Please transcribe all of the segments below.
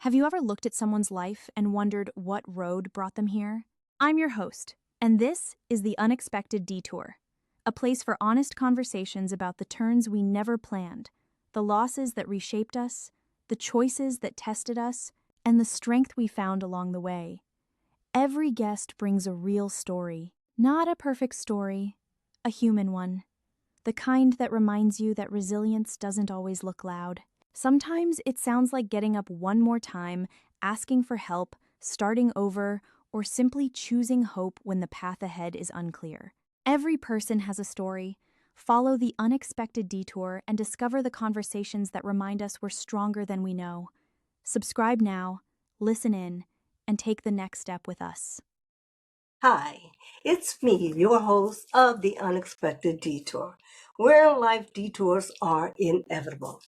Have you ever looked at someone's life and wondered what road brought them here? I'm your host, and this is the Unexpected Detour, a place for honest conversations about the turns we never planned, the losses that reshaped us, the choices that tested us, and the strength we found along the way. Every guest brings a real story, not a perfect story, a human one, the kind that reminds you that resilience doesn't always look loud. Sometimes it sounds like getting up one more time, asking for help, starting over, or simply choosing hope when the path ahead is unclear. Every person has a story. Follow the unexpected detour and discover the conversations that remind us we're stronger than we know. Subscribe now, listen in, and take the next step with us. Hi, it's me, your host of The Unexpected Detour, where life detours are inevitable.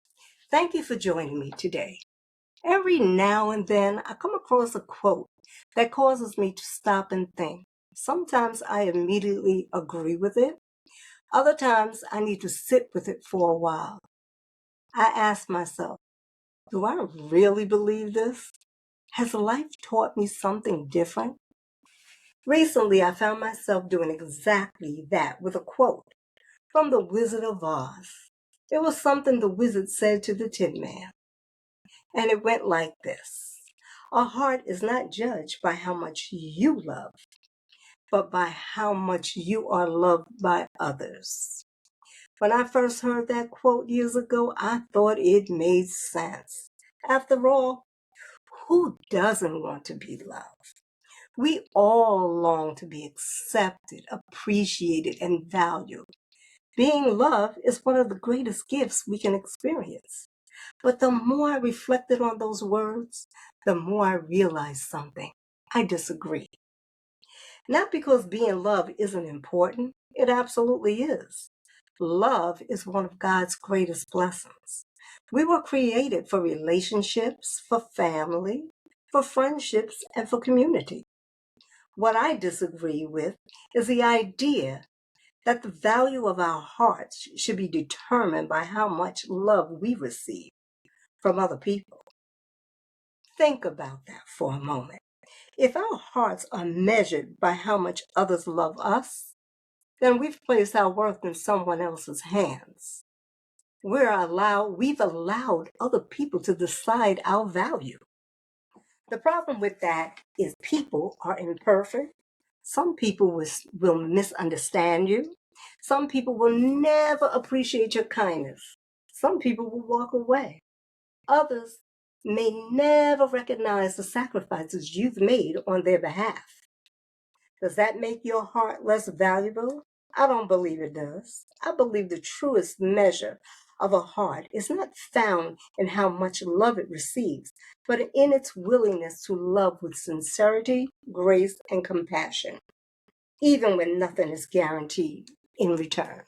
Thank you for joining me today. Every now and then, I come across a quote that causes me to stop and think. Sometimes I immediately agree with it. Other times, I need to sit with it for a while. I ask myself, do I really believe this? Has life taught me something different? Recently, I found myself doing exactly that with a quote from The Wizard of Oz. It was something the wizard said to the Tin Man, and it went like this. A heart is not judged by how much you love, but by how much you are loved by others. When I first heard that quote years ago, I thought it made sense. After all, who doesn't want to be loved? We all long to be accepted, appreciated, and valued. Being loved is one of the greatest gifts we can experience. But the more I reflected on those words, the more I realized something. I disagree. Not because being loved isn't important, it absolutely is. Love is one of God's greatest blessings. We were created for relationships, for family, for friendships, and for community. What I disagree with is the idea that the value of our hearts should be determined by how much love we receive from other people. Think about that for a moment. If our hearts are measured by how much others love us, then we've placed our worth in someone else's hands. We've allowed other people to decide our value. The problem with that is people are imperfect. Some people will misunderstand you. Some people will never appreciate your kindness. Some people will walk away. Others may never recognize the sacrifices you've made on their behalf. Does that make your heart less valuable? I don't believe it does. I believe the truest measure of a heart is not found in how much love it receives, but in its willingness to love with sincerity, grace, and compassion, even when nothing is guaranteed in return.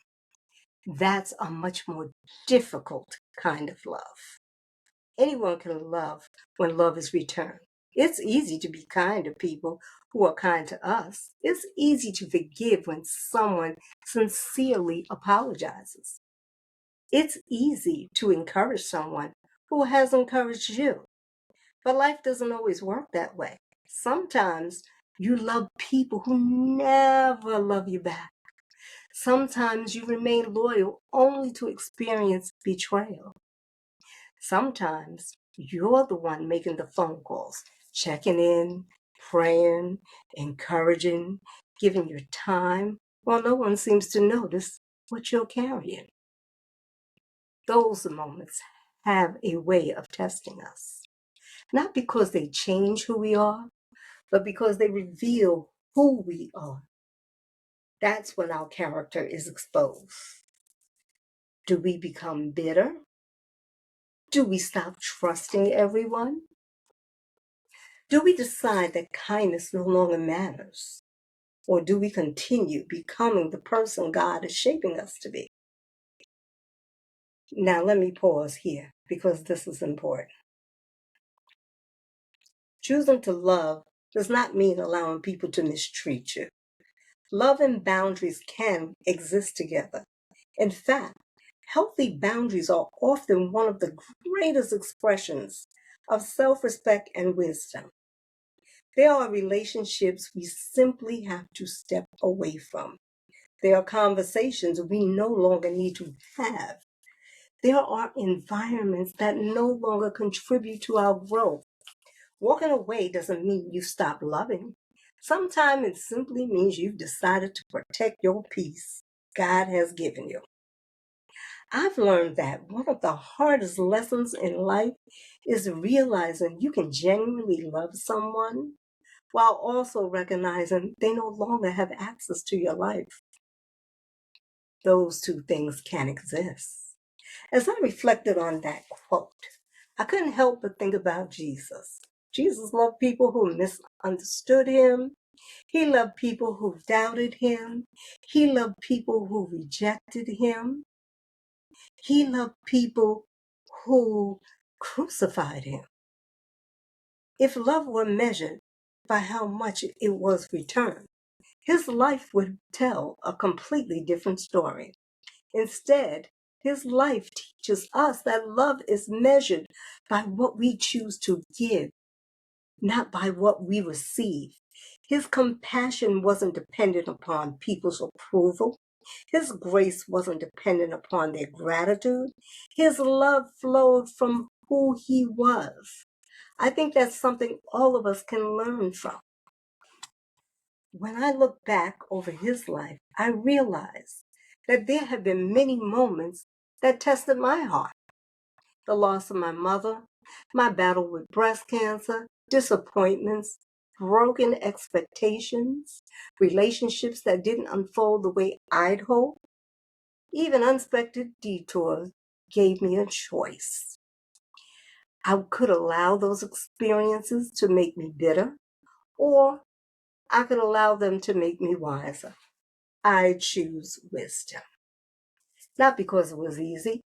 That's a much more difficult kind of love. Anyone can love when love is returned. It's easy to be kind to people who are kind to us. It's easy to forgive when someone sincerely apologizes. It's easy to encourage someone who has encouraged you. But life doesn't always work that way. Sometimes you love people who never love you back. Sometimes you remain loyal only to experience betrayal. Sometimes you're the one making the phone calls, checking in, praying, encouraging, giving your time, while no one seems to notice what you're carrying. Those moments have a way of testing us, not because they change who we are, but because they reveal who we are. That's when our character is exposed. Do we become bitter? Do we stop trusting everyone? Do we decide that kindness no longer matters? Or do we continue becoming the person God is shaping us to be? Now, let me pause here because this is important. Choosing to love does not mean allowing people to mistreat you. Love and boundaries can exist together. In fact, healthy boundaries are often one of the greatest expressions of self-respect and wisdom. There are relationships we simply have to step away from. There are conversations we no longer need to have. There are environments that no longer contribute to our growth. Walking away doesn't mean you stop loving. Sometimes it simply means you've decided to protect your peace God has given you. I've learned that one of the hardest lessons in life is realizing you can genuinely love someone while also recognizing they no longer have access to your life. Those two things can't exist. As I reflected on that quote, I couldn't help but think about Jesus. Jesus loved people who misunderstood him. He loved people who doubted him. He loved people who rejected him. He loved people who crucified him. If love were measured by how much it was returned, his life would tell a completely different story. Instead, his life teaches us that love is measured by what we choose to give, not by what we receive. His compassion wasn't dependent upon people's approval. His grace wasn't dependent upon their gratitude. His love flowed from who he was. I think that's something all of us can learn from. When I look back over his life, I realize that there have been many moments that tested my heart. The loss of my mother, my battle with breast cancer, disappointments, broken expectations, relationships that didn't unfold the way I'd hoped, even unexpected detours gave me a choice. I could allow those experiences to make me bitter, or I could allow them to make me wiser. I choose wisdom. Not because it was easy,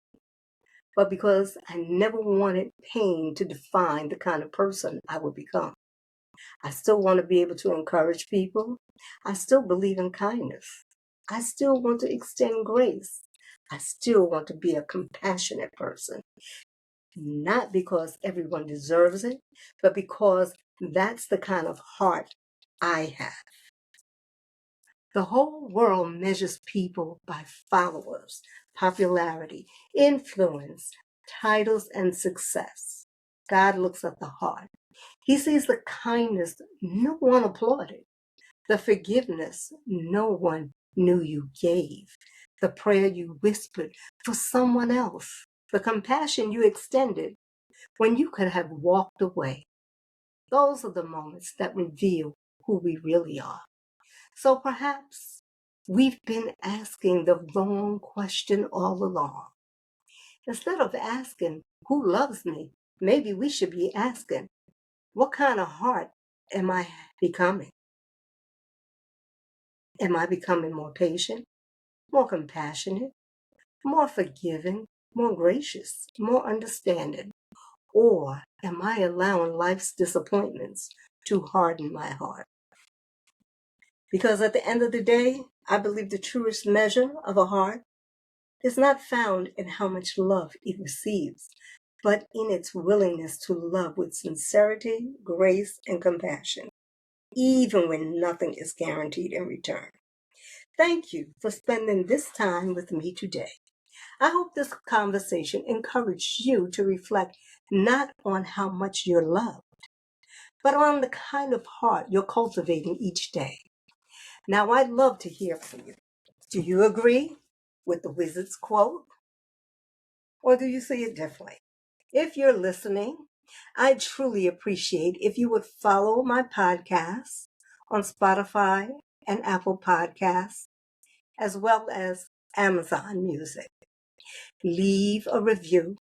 but because I never wanted pain to define the kind of person I would become. I still want to be able to encourage people. I still believe in kindness. I still want to extend grace. I still want to be a compassionate person. Not because everyone deserves it, but because that's the kind of heart I have. The whole world measures people by followers, popularity, influence, titles, and success. God looks at the heart. He sees the kindness no one applauded, the forgiveness no one knew you gave, the prayer you whispered for someone else, the compassion you extended when you could have walked away. Those are the moments that reveal who we really are. So perhaps we've been asking the wrong question all along. Instead of asking, who loves me? Maybe we should be asking, what kind of heart am I becoming? Am I becoming more patient, more compassionate, more forgiving, more gracious, more understanding? Or am I allowing life's disappointments to harden my heart? Because at the end of the day, I believe the truest measure of a heart is not found in how much love it receives, but in its willingness to love with sincerity, grace, and compassion, even when nothing is guaranteed in return. Thank you for spending this time with me today. I hope this conversation encouraged you to reflect not on how much you're loved, but on the kind of heart you're cultivating each day. Now, I'd love to hear from you. Do you agree with the wizard's quote, or do you see it differently? If you're listening, I'd truly appreciate if you would follow my podcast on Spotify and Apple Podcasts, as well as Amazon Music. Leave a review.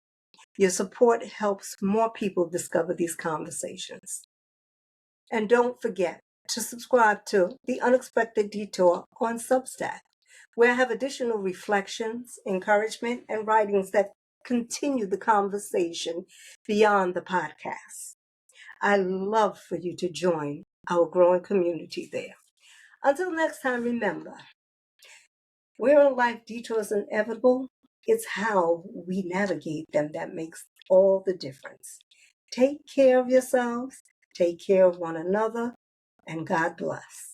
Your support helps more people discover these conversations. And don't forget to subscribe to The Unexpected Detour on Substack, where I have additional reflections, encouragement, and writings that continue the conversation beyond the podcast. I love for you to join our growing community there. Until next time, remember, where in life detours are inevitable, it's how we navigate them that makes all the difference. Take care of yourselves, take care of one another, and God bless.